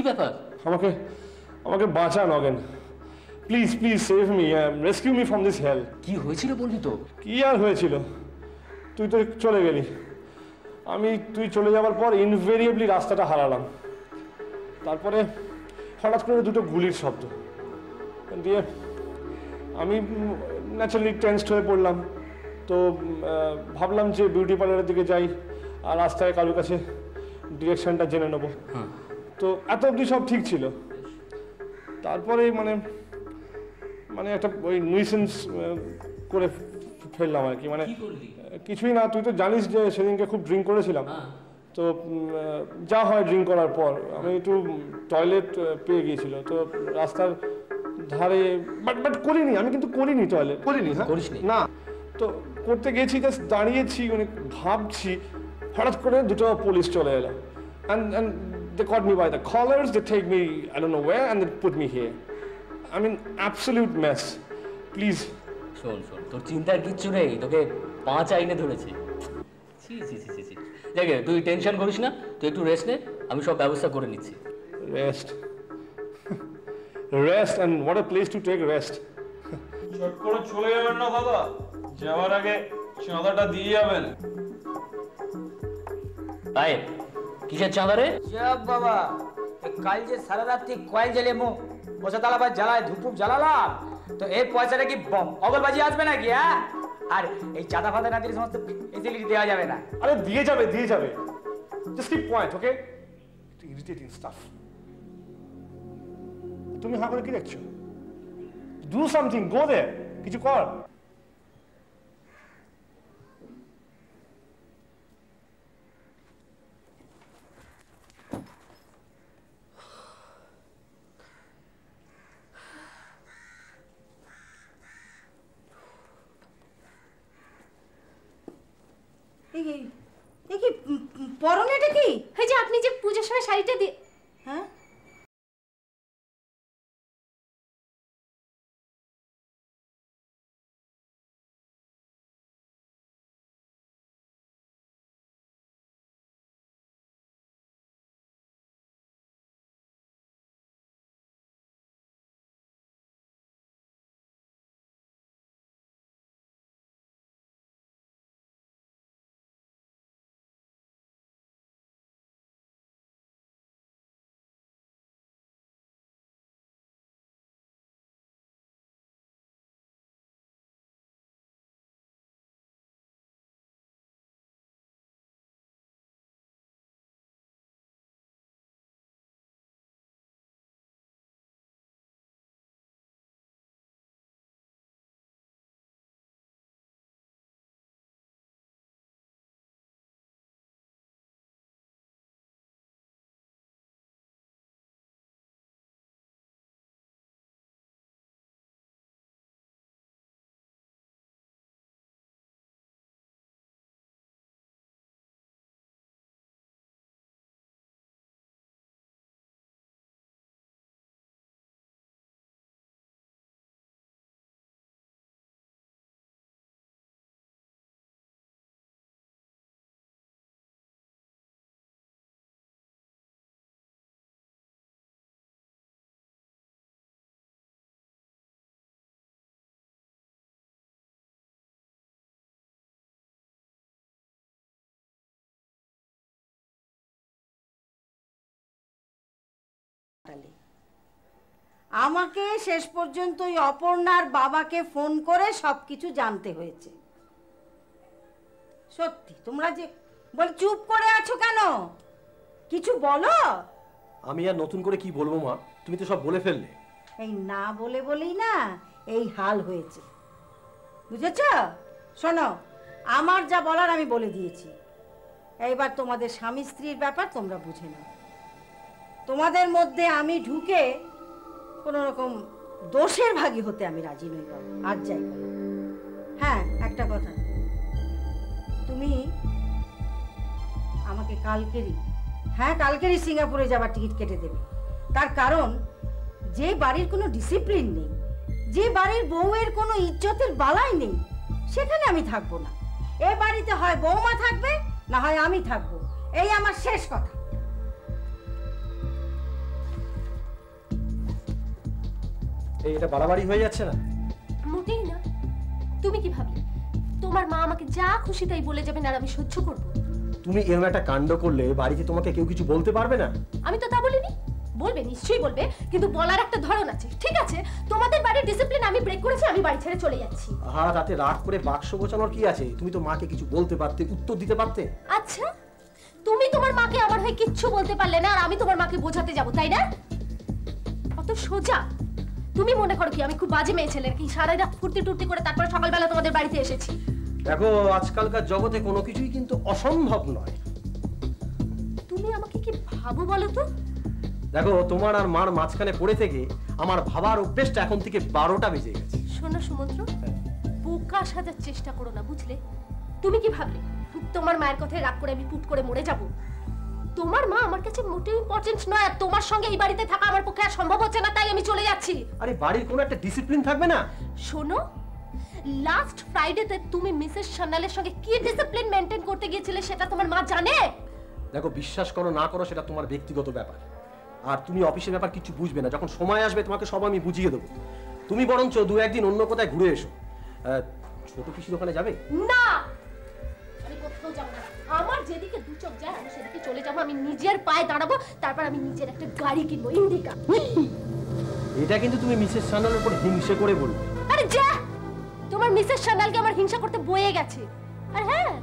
ব্যাপার? আমাকে আমাকে বাঁচা Nagen, please please save me, rescue me from this hell. কি হয়েছিল বলবি তো? কি আর হয়েছিল, তুই তো চলে গেলি। তুই চলে যাওয়ার পর ইনভেরিয়েবলি রাস্তাটা হারালাম। তারপরে হঠাৎ করে দুটো গুলির শব্দ দিয়ে আমি ন্যাচারালি টেন্সড হয়ে পড়লাম। তো ভাবলাম যে বিউটি পার্লারের দিকে যাই আর রাস্তায় কারোর কাছে ডিরেকশনটা জেনে নেবো। তো এত অবধি সব ঠিক ছিল। তারপরে মানে একটা ওই নুইসেন্স করে ফেললাম আর কি। মানে কিছুই না, তুই তো জানিস যে সেদিনকে খুব ড্রিঙ্ক করেছিলাম। তো যা হয় ড্রিঙ্ক করার পর আমি একটু টয়লেট পেয়ে গিয়েছিল, তো রাস্তার ধারে বাট করিনি, আমি কিন্তু করিনি, টয়লেট করিনি। হ্যাঁ না, তো করতে গেছি, জাস্ট দাঁড়িয়েছি, মানে ভাবছি, হঠাৎ করে দুটো পুলিশ চলে এলো। and they caught me by the collars, they take me I don't know where and they put me here. I mean absolute mess. Please শোন, তোর চিন্তার কিচ্ছু নেই, তোকে 5 আইনে ধরেছে। ছি ছি ছি ছি, দেখ তুই টেনশন করিস না, তুই একটু রেস্ট নে, আমি সব ব্যবস্থা করে নিচ্ছি। Rest and what a place to take rest. চট করে চলে যাবেন না দাদা, যাওয়ার আগে চাঁদাটা দিয়ে যাবেন। তাই কিসের চাঁদা রে? যাব বাবা, কাল যে সারা রাত্রি কয়েল জ্বালিয়ে বসে তালাবাদ জ্বালায় ধুপুপ জ্বালালাম, তো এই পয়সাটা কি অগলবাজি আসবে নাকি? হ্যাঁ, আর এই চাঁদা ফাঁদা না দিলে সমস্ত ফেসিলিটি দেওয়া যাবে না। আরে দিয়ে যাবে, just keep quiet, okay? Irritating stuff. তুমি হাঁ করে কি দেখছো? Do something, go there, কিছু কর। পরনেটা কি? এই যে আপনি যে পূজার সময় শাড়িটা দিয়ে, হ্যাঁ আমাকে শেষ পর্যন্ত ওই অপর্ণার বাবাকে ফোন করে সবকিছু জানতে হয়েছে। সত্যি তোমরা যে বল চুপ করে আছো কেন? কিছু বলো। আমি আর নতুন করে কি বলবো মা, তুমি তো সব বলে ফেললে। এই না বলেই না এই হাল হয়েছে, বুঝেছ? শোনো, আমার যা বলার আমি বলে দিয়েছি। এইবার তোমাদের স্বামী স্ত্রীর ব্যাপার তোমরা বুঝে নাও। তোমাদের মধ্যে আমি ঢুকে কোনো রকম দোষের ভাগী হতে আমি রাজি নই বাবা, আর যাই বলো। হ্যাঁ, একটা কথা, তুমি আমাকে কালকেরই সিঙ্গাপুরে যাবার টিকিট কেটে দেবে। তার কারণ, যে বাড়ির কোনো ডিসিপ্লিন নেই, যে বাড়ির বউয়ের কোনো ইজ্জতের বালাই নেই, সেখানে আমি থাকবো না। এ বাড়িতে হয় বৌমা থাকবে, না হয় আমি থাকবো, এই আমার শেষ কথা। এটা বাড়াবাড়ি হয়ে যাচ্ছে না? মোটেই না। তুমি কি ভাবলে তোমার মা আমাকে যা খুশি তাই বলে যাবেন আর আমি সহ্য করব? তুমি এরকম একটা কাণ্ড করলে বাড়িতে তোমাকে কেউ কিছু বলতে পারবে না? আমি তো তা বলিনি। বলবে, নিশ্চয়ই বলবে, কিন্তু বলার একটা ধরন আছে। ঠিক আছে, তোমাদের বাড়ির ডিসিপ্লিন আমি ব্রেক করেছি, আমি বাড়ি ছেড়ে চলে যাচ্ছি। হ্যাঁ, তাতে রাগ করে বাক্স গোছানোর কি আছে? তুমি তো মাকে কিছু বলতে পারতে, উত্তর দিতে পারতে। আচ্ছা, তুমি তোমার মাকে আমার হয়ে কিচ্ছু বলতে পারলে না আর আমি তোমার মাকে বোঝাতে যাব, তাই না? অত সোজা? তুমি মনে করো কি আমি খুব বাজে মেয়ে ছেলে কি সারা রাত ফুর্তি টুর্তি করে তারপরে সকালবেলা তোমাদের বাড়িতে এসেছি? দেখো, আজকালকার জগতে কোনো কিছুই কিন্তু অসম্ভব নয়। তুমি আমাকে কি ভাবো বলো তো? দেখো, তোমার আর মার মাঝখানে পড়ে থেকে আমার ভাবার অভ্যেসটা এখন থেকে 12টা বেজে গেছে। শোনো সুমন্ত্র, বোকা সাজার চেষ্টা করো না, বুঝলে? তুমি কি ভাবলে তোমার মায়ের কথায় রাগ করে আমি পুট করে মরে যাব? তোমার মা আমার কাছে মোটেও ইম্পর্টেন্ট নয়, আর তোমার সঙ্গে এই বাড়িতে থাকা আমার পক্ষে আর সম্ভব হচ্ছে না, তাই আমি চলে যাচ্ছি। আরে বাড়ির কোনো একটা ডিসিপ্লিন থাকবে না? শোনো, লাস্ট ফ্রাইডেতে তুমি মিসেস সান্যালের সঙ্গে কি ডিসিপ্লিন মেইনটেইন করতে গিয়েছিলে সেটা তোমার মা জানে? দেখো, বিশ্বাস করো না করো সেটা তোমার ব্যক্তিগত ব্যাপার, আর তুমি অফিসের ব্যাপার কিছু বুঝবে না। যখন সময় আসবে তোমাকে সব আমি বুঝিয়ে দেবো। তুমি বরঞ্চ 2-1 দিন অন্য কোথায় ঘুরে এসো। ছোট পিসির ওখানে যাবে? না, আমি কোথাও যাব না। আমার যেদিকে দু চোখ যায় আমি সেদিকে চলে যাব। আমি নিজের পায়ে দাঁড়াবো, তারপর আমি নিজের একটা গাড়ি কিনবো, ইন্ডিকা। এটা কিন্তু তুমি মিসেস সান্যালের উপর হিংসে করে বলবে। আরে যা, তোমার মিসেস সান্যালকে আমার হিংসা করতে বয়ে গেছে। আর হ্যাঁ,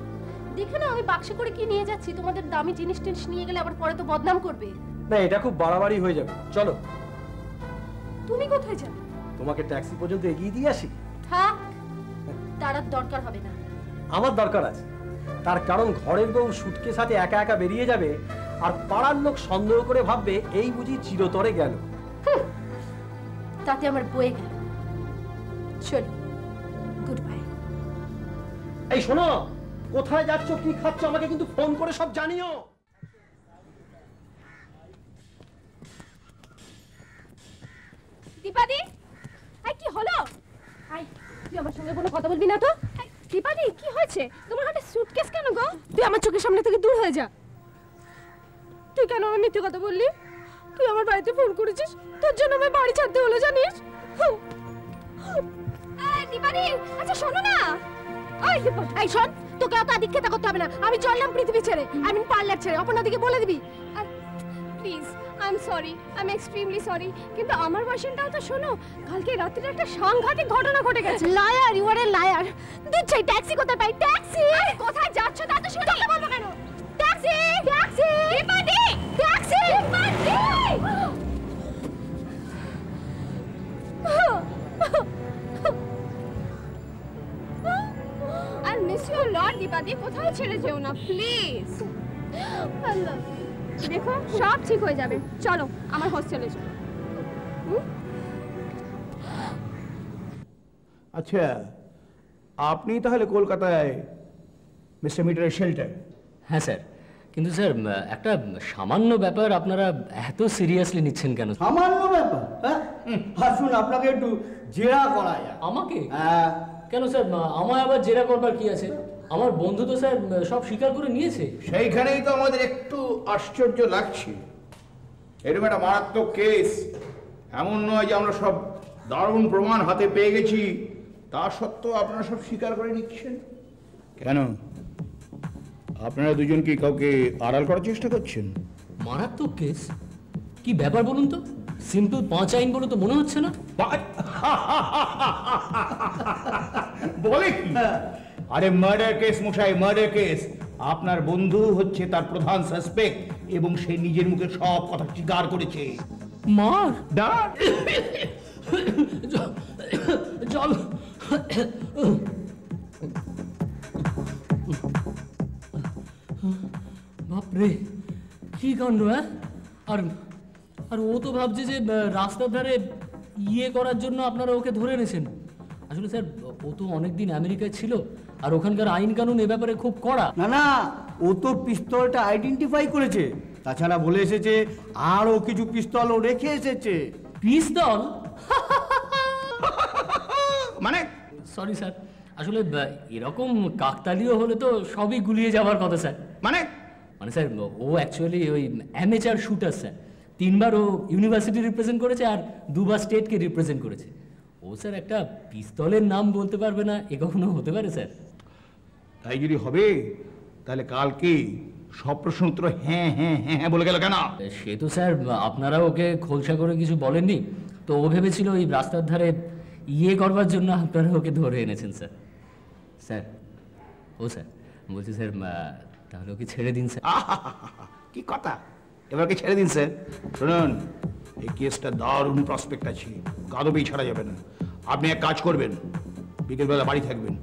দেখে না আমি বাক্সে করে কি নিয়ে যাচ্ছি। তোমাদের দামি জিনিস টিনিস নিয়ে গেলে আবার পরে তো বদনাম করবে। না, এটা খুব বাড়াবাড়ি হয়ে যাবে। চলো। তুমি কোথায় যাবে? তোমাকে ট্যাক্সি পর্যন্ত এগিয়ে দিয়ে আসি। থাক, তার আর দরকার হবে না। আমার দরকার আছে, তার কারণ ঘরের বউ সুটকেস সাথে একা একা বেরিয়ে যাবে আর পাড়ার লোক সন্দেহ করে ভাববে এই বুঝি চিরতরে গেল। তাতে আমার বয়ে গেল। চলি, গুড বাই। এই শোনো, কোথায় যাচ্ছ, কি খাচ্ছ, আমাকে কিন্তু ফোন করে সব জানিও। দীপাদি, এই কি হলো? আই, তুই আমার সঙ্গে কোনো কথা বলবি না তো? দীপাদি, কি হয়েছে? তোমার হাতে সুটকেস কেন গো? তুই আমার চোখের সামনে থেকে দূর হয়ে যা। তুই কেন আমার মিথ্যে কথা বললি? তুই আমার বাড়িতে ফোন করেছিস, তোর জন্য আমার বাড়ি ছাড়তে হলো, জানিস? এই দীপাদি, আচ্ছা শোনো না। এই দীপাদি, এই শোন, তোকে অত আদিক্ষেতা করতে হবে না। আমি চললাম পৃথিবী ছেড়ে, আমি পার্লার ছেড়ে। অপর্ণাদিকে বলে দিবি। Please, I am sorry, I am extremely sorry, কিন্তু আমার ভার্সনটাও তো শোনো। কালকে রাত্রে একটা সাংঘাতিক ঘটনা ঘটে গেছে। Liar, you are a liar. দুধ চাই, ট্যাক্সি কোথায় পাই? ট্যাক্সি? আরে কোথায় যাচ্ছ তা তো শুনি। কথা বলবো কেন? ট্যাক্সি, ট্যাক্সি, দীপাদি, ট্যাক্সি, দীপাদি। আর মিস ইউ লর্ড দীপাদি, কোথাও ছেড়ে যেও না প্লিজ। I love you. দেখো, সব ঠিক হয়ে যাবে। চলো আমার হোস্টেলে চলো। আচ্ছা, আপনি তাহলে কলকাতায় মিস্টার মিটারের শেল্টার? হ্যাঁ স্যার, কিন্তু স্যার একটা সামান্য ব্যাপার আপনারা এত সিরিয়াসলি নিচ্ছেন কেন? সামান্য ব্যাপার? হ্যাঁ, আসুন আপনাকে একটু জেরা করা যায়। আমাকে? হ্যাঁ। কেন স্যার, আমায় আবার জেরা করবার কি আছে? আমার বন্ধু তো স্যার সব স্বীকার করে নিয়েছে। সেইখানেই তো আমাদের একটু আশ্চর্য লাগছে। এরকম একটা মারাত্মক কেস, এমন নয় যে আমরা সব দারুণ প্রমাণ হাতে পেয়ে গেছি, তা সত্ত্বেও আপনারা সব স্বীকার করে নিচ্ছেন কেন? আপনারা দুজন কি কাউকে আড়াল করার চেষ্টা করছেন? মারাত্মক কেস? কি ব্যাপার বলুন তো? সিম্পল 5 আইন বলে তো মনে হচ্ছে না। বলে কি? আরে মার্ডার কেস মশাই, মার্ডার কেস। আপনার বন্ধু হচ্ছে তার প্রধান সাসপেক্ট এবং সে নিজের মুখে সব কথা স্বীকার করেছে। মার ডাক চল। বাপরে, কি কাণ্ড! হ্যাঁ, আর আর ও তো ভাবছে যে রাস্তার ধারে ইয়ে করার জন্য আপনারা ওকে ধরে এনেছেন। আসলে স্যার, ও তো অনেকদিন আমেরিকায় ছিল আর ওখানকার আইন কানুন এ ব্যাপারে খুব কড়া। না না, ও তো পিস্তলটা আইডেন্টিফাই করেছে, তাছাড়া বলে এসেছে আরও কিছু পিস্তল ও রেখে এসেছে। পিস্তল? মানে? সরি স্যার, আসলে এরকম কাকতালীয় হলে তো সবই গুলিয়ে যাওয়ার কথা স্যার। মানে স্যার, ও অ্যাকচুয়ালি ওই অ্যামেচার শুটার স্যার, 3বার ও ইউনিভার্সিটি রিপ্রেজেন্ট করেছে আর 2বার স্টেটকে রিপ্রেজেন্ট করেছে। ও স্যার একটা পিস্তলের নাম বলতে পারবে না, এ কখনো হতে পারে স্যার? তাই যদি হবে তাহলে কালকে সব প্রশ্ন উত্তর হ্যাঁ হ্যাঁ হ্যাঁ হ্যাঁ বলে গেল কেন? সে তো স্যার আপনারা ওকে খোলসা করে কিছু বলেননি, তো ও ভেবেছিল ওই রাস্তার ধারে করবার জন্য আপনারা ওকে ধরে এনেছেন স্যার। স্যার ও স্যার বলছি স্যার, তাহলে ওকে ছেড়ে দিন স্যার। কি কথা, এবার কি ছেড়ে দিন স্যার? শুনুন, এই কেসটা দারুণ প্রসপেক্ট আছে, কাদবেই ছাড়া যাবে না। আপনি এক কাজ করবেন, বিকেলবেলা বাড়ি থাকবেন,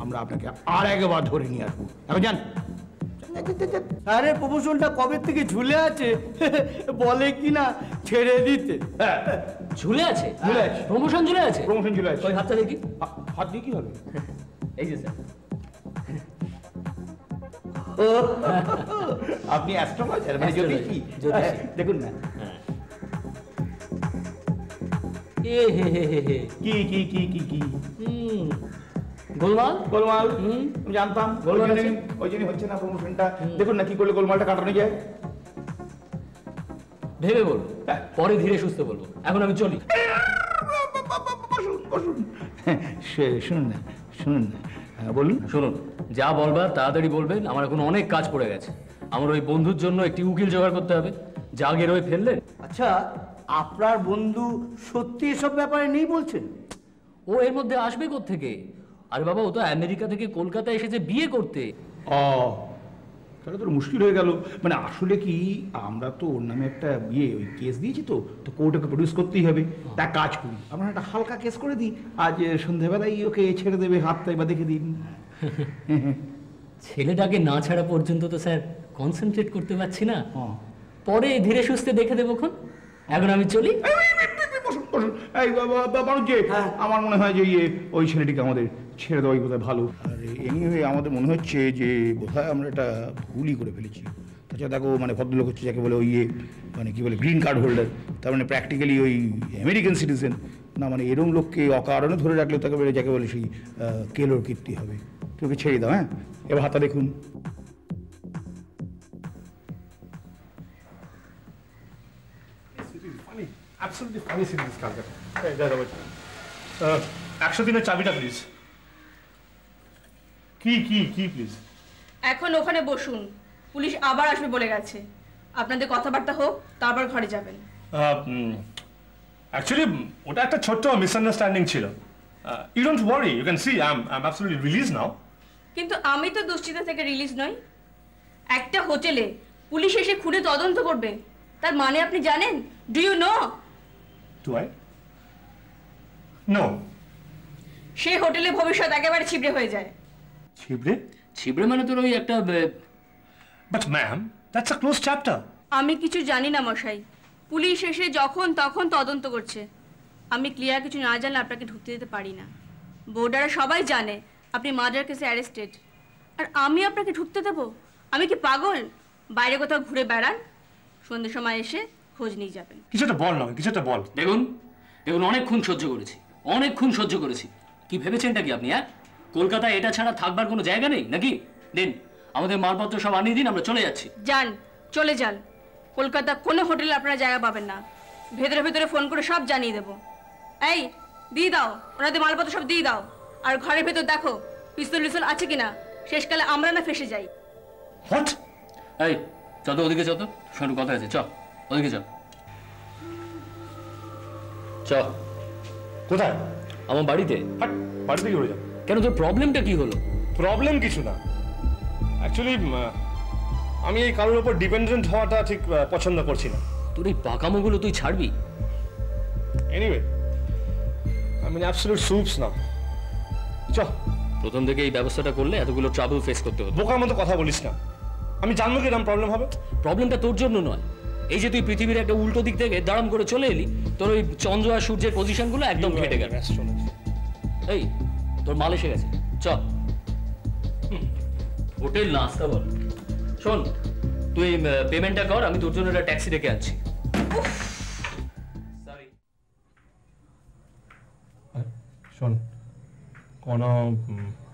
আমরা আপনাকে আর একবার ধরে নিয়ে আসবো। এখন যান। আরে প্রমোশনটা কবে থেকে ঝুলে আছে বলে কি না ছেড়ে দিতে। ঝুলে আছে? ঝুলে আছে। প্রমোশন ঝুলে আছে? প্রমোশন ঝুলে আছে। ওই হাতটা দেখি। হাত দিয়ে কি হবে? এই যে স্যার। আপনি অ্যাস্ট্রোলজার, মানে জ্যোতিষী? জ্যোতিষী। দেখুন না। এ হে হে হে হে। কি কি কি কি কি গোলমাল? গোলমাল আমি জানতাম। গোলমাল আছে। ওই জন্যই হচ্ছে না প্রমোশনটা। দেখুন না কি করলে গোলমালটা কাটানো যায়। ভেবে বলবো, পরে ধীরে সুস্থ বলবো, এখন আমি চলি। বসুন বসুন। শুনুন না, শুনুন না, বলুন। শুনুন, যা বলবার তাড়াতাড়ি বলবেন, আমার এখন অনেক কাজ পড়ে গেছে। আমার ওই বন্ধুর জন্য একটি উকিল জোগাড় করতে হবে, যা আগের ওই ফেললেন। আচ্ছা, আপনার বন্ধু সত্যি এসব ব্যাপারে নেই বলছেন? ও এর মধ্যে আসবে কোত্থেকে? আরে বাবা, ও তো আমেরিকা থেকে কলকাতায় এসেছে বিয়ে করতে। তাহলে তো মুশকিল হয়ে গেল। মানে আসলে কি, আমরা তো ওর নামে একটা ওই কেস দিয়েছি, তো কোর্টকে প্রডিউস করতেই হবে। তা কাজ করি, আমরা একটা হালকা কেস করে দিই, আজ সন্ধ্যাবেলায় ওকে ছেড়ে দেবে, হাতটাই বা দেখে দিন। ছেলেটাকে না ছাড়া পর্যন্ত তো স্যার কনসেন্ট্রেট করতে পারছি না, পরে ধীরে সুস্থে দেখে দেবো। এখন আমি চলি। বসুন বসুন। এই মানুষ যে, আমার মনে হয় যে ওই ছেলেটিকে আমাদের ছেড়ে দেওয়াই বোধহয় ভালো। আর এনিওয়ে আমাদের মনে হচ্ছে যে বোধহয় আমরা একটা ভুলই করে ফেলেছি। তাছাড়া দেখো, মানে ভদ্রলোক হচ্ছে যাকে বলে মানে কি বলে গ্রিন কার্ড হোল্ডার, তার মানে প্র্যাকটিক্যালি ওই আমেরিকান সিটিজেন না। মানে এরকম লোককে অকারণে ধরে রাখলে তাকে বলে যাকে বলে সেই কেলোর কীর্তি হবে। তোকে ছেড়ে দাও। হ্যাঁ, এবার হাতটা দেখুন। Absolutely funny seeing this Calcutta. Hey, দাদা বলছি 100 দিনের চাবিটা প্লিজ। কি কি কি প্লিজ? এখন ওখানে বসুন, পুলিশ আবার আসবে বলে গেছে। আপনাদের কথাবার্তা হোক, তারপর ঘরে যাবেন। অ্যাকচুয়ালি ওটা একটা ছোট্ট মিসআন্ডারস্ট্যান্ডিং ছিল। You don't worry, you can see I am absolutely release now. কিন্তু আমি তো দুশ্চিন্তা থেকে রিলিজ নই। একটা হোটেলে পুলিশ এসে খুনে তদন্ত করবে, তার মানে আপনি জানেন? Do you know? Do I? No. সেই হোটেলে ভবিষ্যৎ একেবারে ছিবড়ে হয়ে যায়। ছিবড়ে? ছিবড়ে মানে তোর ওই একটা। But ma'am, that's a closed chapter. আমি কিছু জানি না মশাই, পুলিশ এসে যখন তখন তদন্ত করছে। আমি ক্লিয়ার কিছু না জানলে আপনাকে ঢুকতে দিতে পারি না। বোর্ডাররা সবাই জানে আপনি মার্ডার কেসে অ্যারেস্টেড, আর আমি আপনাকে ঢুকতে দেবো? আমি কি পাগল? বাইরে কোথাও ঘুরে বেড়ান, সন্ধ্যের সময় এসে খোঁজ নিয়ে যাবেন। কিছুটা বল না, কিছুটা বল। দেখুন দেখুন, অনেকক্ষণ সহ্য করেছি, অনেকক্ষণ সহ্য করেছি। কি ভেবেছেনটা কি আপনি? কলকাতায় এটা ছাড়া থাকবার কোনো জায়গা নেই নাকি? দিন, আমাদের মালপত্র সব আনিয়ে দিন, আমরা চলে যাচ্ছি। যান, চলে যান। কলকাতা কোনো হোটেলে আপনারা জায়গা পাবেন না। ভেতরে ভেতরে ফোন করে সব জানিয়ে দেবো। এই দিয়ে দাও, ওনাদের মালপত্র সব দিয়ে দাও। আর ঘরের ভেতর দেখো পিস্তল টিস্তল আছে কিনা, শেষকালে আমরা না ফেসে যাই। হোয়াট? এই চল তো ওদিকে, চল তো, শোনো কথা আছে, চল ওদিকে চল। চল। কোথায়? আমার বাড়িতে। বাড়িতে কি করে যাও? কেন, তোর প্রবলেমটা কি হলো? প্রবলেম কিছু না। অ্যাকচুয়ালি আমি এই কারোর উপর ডিপেন্ডেন্ট হওয়াটা ঠিক পছন্দ করছি না। তোর এই পাকামোগুলো তুই ছাড়বি? Anyway, I mean absolute soups না। চল। প্রথম থেকে এই ব্যবস্থাটা করলে এতগুলো ট্রাবল ফেস করতে হতো। বোকার মতো কথা বলিস না। আমি জানবো কি এরকম প্রবলেম হবে? প্রবলেমটা তোর জন্য নয়। এই যে তুই পৃথিবীর একটা উল্টো দিক থেকে দাঁড়াম করে চলে এলি, তোর ওই চন্দ্র আর সূর্যের পজিশনগুলো একদম ঘেটে গেল। এই তোর মাল এসে গেছে, চল। হোটেল না, আসতে বল। শোন, তুই পেমেন্টটা কর, আমি তোর জন্য একটা ট্যাক্সি ডেকে আনছি। শোন, কোনো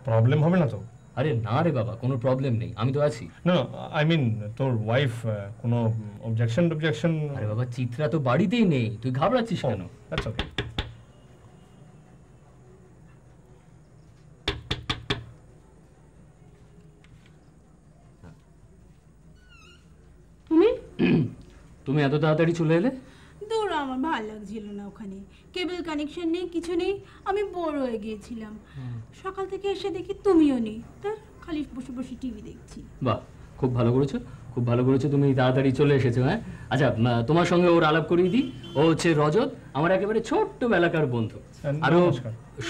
প্রবলেম হবে না তো? আরে না রে বাবা, কোনো প্রবলেম নেই, আমি তো আছি। না আই মিন তোর ওয়াইফ কোনো অবজেকশন? আরে বাবা, চিত্রা তো বাড়িতেই নেই, তুই ঘাবড়াচ্ছিস কেন? That's okay. তুমি তুমি এত তাড়াতাড়ি চলে এলে? দূর, আমার ভালো লাগছিল না ওখানে, কেবল কানেকশন নেই, কিছু নেই, আমি বোর হয়ে গিয়েছিলাম। সকাল থেকে এসে দেখি তুমিও নেই, তার খালি বসে বসে টিভি দেখছি। বাহ, খুব ভালো করেছো, খুব ভালো করেছো, তুমি তাড়াতাড়ি চলে এসেছো। হ্যাঁ আচ্ছা, তোমার সঙ্গে ওর আলাপ করিয়ে দিই। ও হচ্ছে রজত, আমার একেবারে ছোট্টবেলাকার বন্ধু। আর ও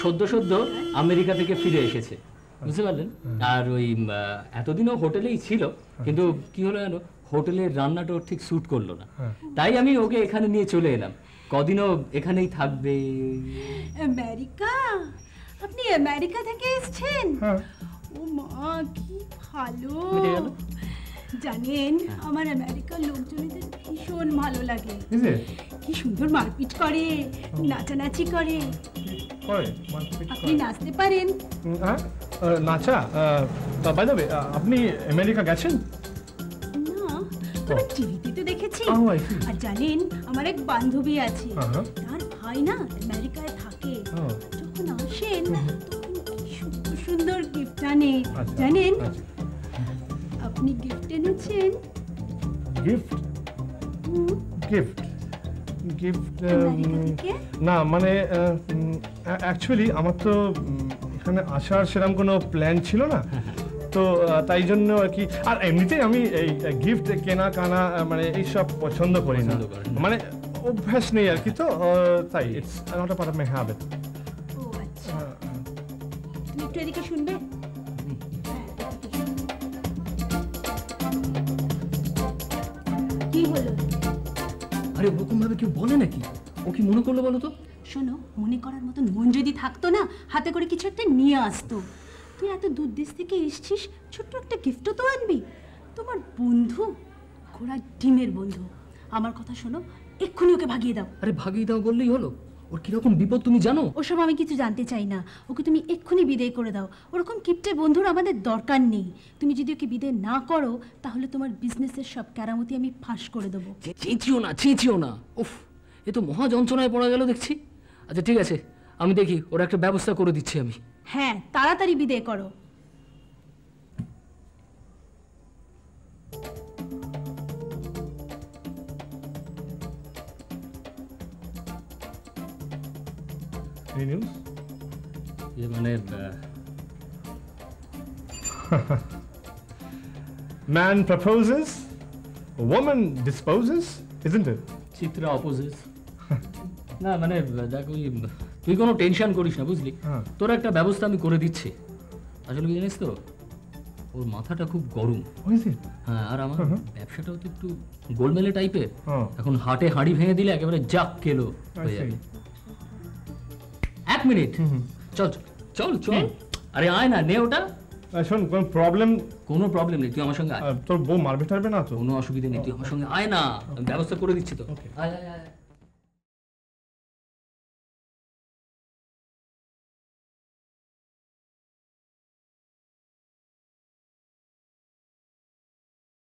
সদ্য আমেরিকা থেকে ফিরে এসেছে, বুঝতে পারলেন? আর ওই এতদিনও হোটেলেই ছিল, কিন্তু কি হলো জানো, হোটেলের রান্নাটা ওর ঠিক স্যুট করলো না, তাই আমি ওকে এখানে নিয়ে চলে এলাম। কদিনও এখানেই থাকবে। আমেরিকা? আপনি আমেরিকা থেকে এসেছেন? ও মা, কি ভালো। জানেন, আমার আমেরিকার লোকজনদের ভীষণ ভালো লাগে। কি সুন্দর মারপিট করে, নাচানাচি করে। আপনি নাচতে পারেন? নাচা? বাই দ্য ওয়ে, আপনি আমেরিকা গেছেন? না, তবে টিভিতে তো দেখেছি। আর জানেন, আমার এক বান্ধবী আছে, তার ভাই না আমেরিকায় থাকে। যখন আসেন তখন কি সুন্দর সুন্দর গিফট আনে, জানেন? আপনি গিফট এনেছেন? গিফট? না মানে অ্যাকচুয়ালি আমার তো এখানে আসার সেরকম কোনো প্ল্যান ছিল না, তো তাই জন্য আর কি। আর এমনিতেই আমি এই গিফট কেনা কানা মানে এইসব পছন্দ করি না, মানে অভ্যাস নেই আর কি, তো তাই it's not a part of my habit. ও আচ্ছা, তুমি একটু এদিকে শুনবে? কি হলো? আরে ওরকম ভাবে কেউ বলে নাকি? ও কি মনে করলো বলো তো? শোনো, মনে করার মতন মন যদি থাকতো না, হাতে করে কিছু একটা নিয়ে আসতো। তুই এত দূর দেশ থেকে এসছিস, ছোট্ট একটা গিফটও তো আনবি। তোমার বন্ধু ঘোড়ার ডিমের বন্ধু। আমার কথা শোনো, এক্ষুনি ওকে ভাগিয়ে দাও। আরে ভাগিয়ে দাও বললেই হলো? ওর কিরকম বিপদ তুমি জানো? ওসব আমি কিছু জানতে চাই না, ওকে তুমি এক্ষুনি বিদায় করে দাও। ওরকম কিপ্টে বন্ধুর আমাদের দরকার নেই। তুমি যদি ওকে বিদায় না করো, তাহলে তোমার বিজনেসের সব কেরামতি আমি ফাঁস করে দেবো। চেঁচিও না, উফ, এ তো মহা যন্ত্রণায় পড়া গেল দেখছি। আচ্ছা ঠিক আছে, আমি দেখি ওর একটা ব্যবস্থা করে দিচ্ছি আমি। হ্যাঁ, তাড়াতাড়ি বিদায় করো। মানে man proposes, a woman disposes, isn't it? Chitra opposite. না মানে দেখ, ওই তুই কোনো টেনশন করিস না, বুঝলি? তোর একটা ব্যবস্থা আমি করে দিচ্ছি। আসলে কি জানিস তো, ওর মাথাটা খুব গরম। হ্যাঁ, আর আমার ব্যবসাটাও তো একটু গোলমেলে টাইপের। এখন হাটে হাঁড়ি ভেঙে দিলে একেবারে জাক কেলো হয়ে যাবে। এক মিনিট, চল চল চল। আরে আয় না, নে ওটা। শোন, কোনো প্রবলেম নেই, তুই আমার সঙ্গে আয়। তোর বউ মারবে টারবে না তো? কোনো অসুবিধা নেই, তুই আমার সঙ্গে আয় না, আমি ব্যবস্থা করে দিচ্ছি তো। আয় আয় আয়।